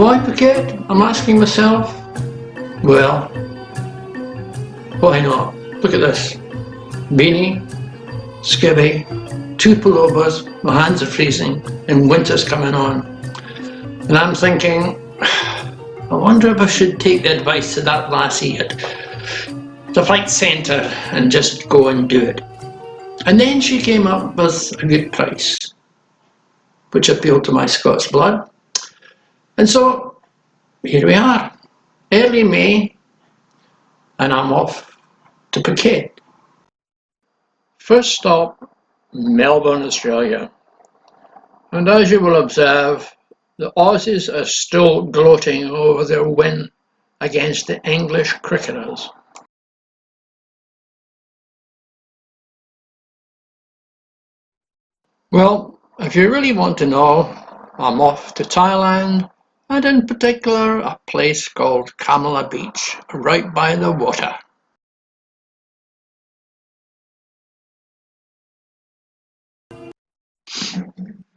Why Phuket? I'm asking myself. Well, why not? Look at this. Beanie, skivvy, two pullovers, my hands are freezing, and winter's coming on. And I'm thinking, I wonder if I should take the advice of that lassie at the flight centre and just go and do it. And then she came up with a good price, which appealed to my Scots blood. And so here we are, early May, and I'm off to Phuket. First stop, Melbourne, Australia. And as you will observe, the Aussies are still gloating over their win against the English cricketers. Well, if you really want to know, I'm off to Thailand, and in particular a place called Kamala Beach, right by the water.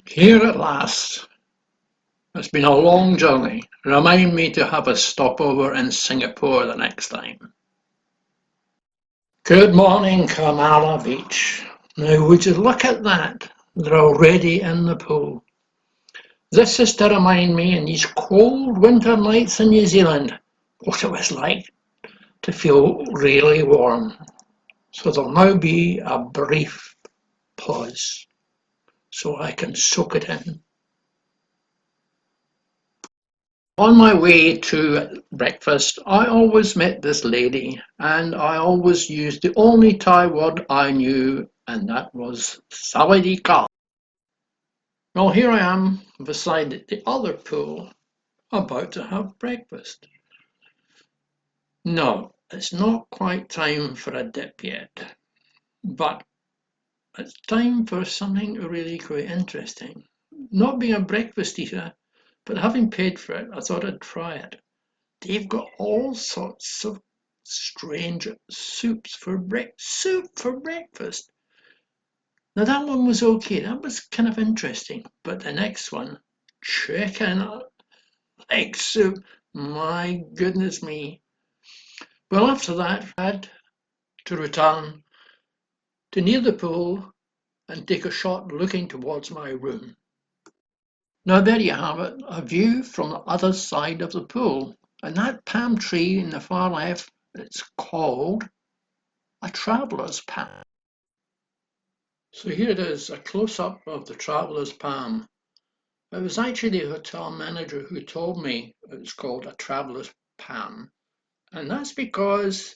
Here at last. It's been a long journey. Remind me to have a stopover in Singapore the next time. Good morning, Kamala Beach. Now, would you look at that? They're already in the pool. This is to remind me in these cold winter nights in New Zealand what it was like to feel really warm. So there'll now be a brief pause so I can soak it in. On my way to breakfast, I always met this lady, and I always used the only Thai word I knew, and that was Sawadee Ka. Well, here I am beside the other pool, about to have breakfast. No, it's not quite time for a dip yet, but it's time for something really quite interesting. Not being a breakfast eater, but having paid for it, I thought I'd try it. They've got all sorts of strange soup for breakfast. Now that one was okay, that was kind of interesting, but the next one, chicken leg soup, my goodness me. Well, after that, I had to return to near the pool and take a shot looking towards my room. Now there you have it, a view from the other side of the pool. And that palm tree in the far left, it's called a traveller's palm. So here it is, a close-up of the traveller's palm. It was actually the hotel manager who told me it was called a traveller's palm. And that's because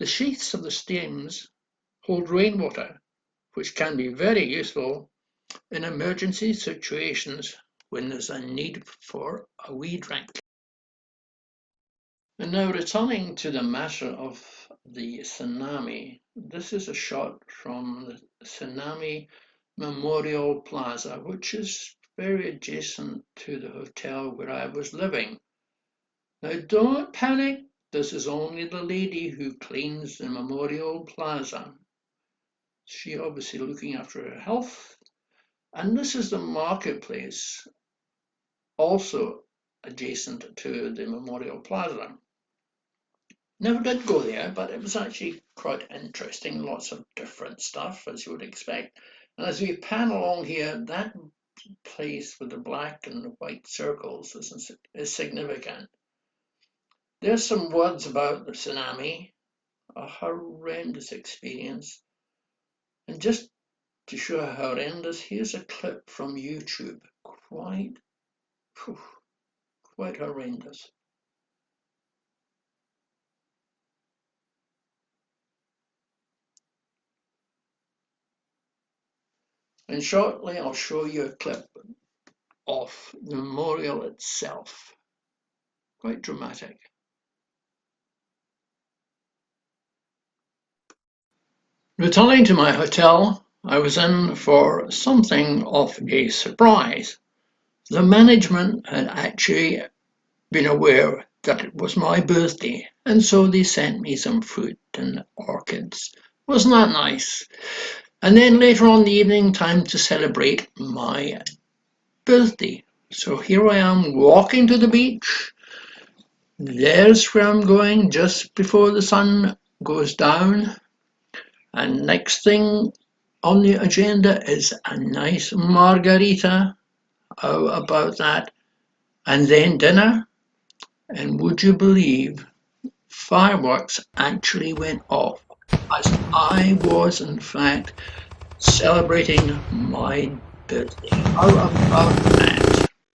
the sheaths of the stems hold rainwater, which can be very useful in emergency situations when there's a need for a wee drink. And now returning to the matter of the tsunami, this is a shot from the Tsunami Memorial Plaza, which is very adjacent to the hotel where I was living. Now don't panic, this is only the lady who cleans the Memorial Plaza. She obviously looking after her health. And this is the marketplace, also adjacent to the Memorial Plaza. Never did go there, but it was actually quite interesting. Lots of different stuff, as you would expect. And as we pan along here, that place with the black and the white circles is significant. There's some words about the tsunami, a horrendous experience. And just to show how horrendous, here's a clip from YouTube. Quite horrendous. And shortly I'll show you a clip of the memorial itself. Quite dramatic. Returning to my hotel, I was in for something of a surprise. The management had actually been aware that it was my birthday, and so they sent me some fruit and orchids. Wasn't that nice? And then later on in the evening, time to celebrate my birthday. So here I am walking to the beach. There's where I'm going just before the sun goes down. And next thing on the agenda is a nice margarita. How about that? And then dinner. And would you believe fireworks actually went off as I was, in fact, celebrating my birthday? How about that?